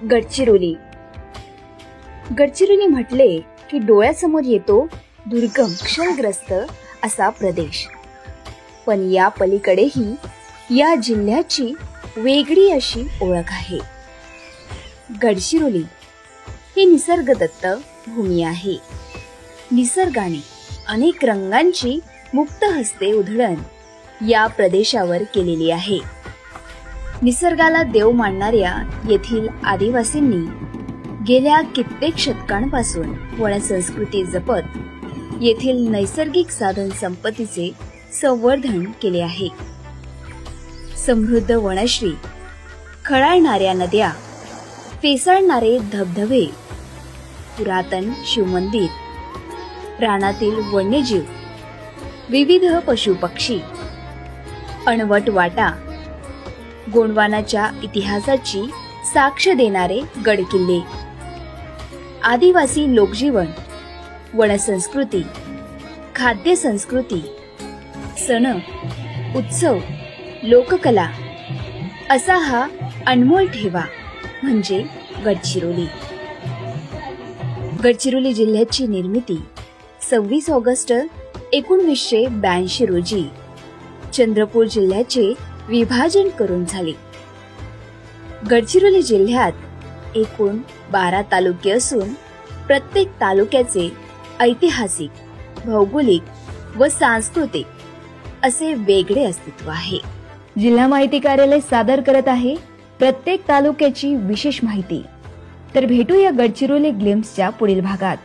गडचिरोली. गडचिरोली म्हटले की डोळ्यासमोर येतो दुर्गम क्षरग्रस्त असा प्रदेश. पण या पलीकडेही या जिल्ह्याची वेगळी अशी ओळख आहे. गडचिरोली ही निसर्गदत्त भूमी आहे. निसर्गाने अनेक रंगांची मुक्त हस्ते उधळण या प्रदेशावर केलेली आहे. निसर्गाला देव मानणाऱ्या येथील आदिवासींनी गेल्या कित्येक शतकांपासून वनसंस्कृती जपत येथील नैसर्गिक साधन संपत्तीचे संवर्धन केले आहे. समृद्ध वनश्री, खळाळणाऱ्या नद्या, फेसाळणारे धबधबे, पुरातन शिवमंदिर, रानातील वन्यजीव, विविध पशुपक्षी, अनवट वाटा, गोंडवानाच्या इतिहासाची साक्ष देणारे गडकिल्ले, आदिवासी लोकजीवन, वनसंस्कृती, खाद्य संस्कृती, सण, उत्सव, लोककला असा हा अनमोल ठेवा म्हणजे गडचिरोली. गडचिरोली जिल्ह्याची निर्मिती 26 ऑगस्ट 1982 रोजी चंद्रपूर जिल्ह्याचे विभाजन करून झाले. गडचिरोली जिल्ह्यात एकूण 12 तालुके असून प्रत्येक तालुक्याचे ऐतिहासिक, भौगोलिक व सांस्कृतिक असे वेगळे अस्तित्व आहे. जिल्हा माहिती कार्यालय सादर करत आहे प्रत्येक तालुक्याची विशेष माहिती. तर भेटूया गडचिरोली ग्लिम्सच्या पुढील भागात.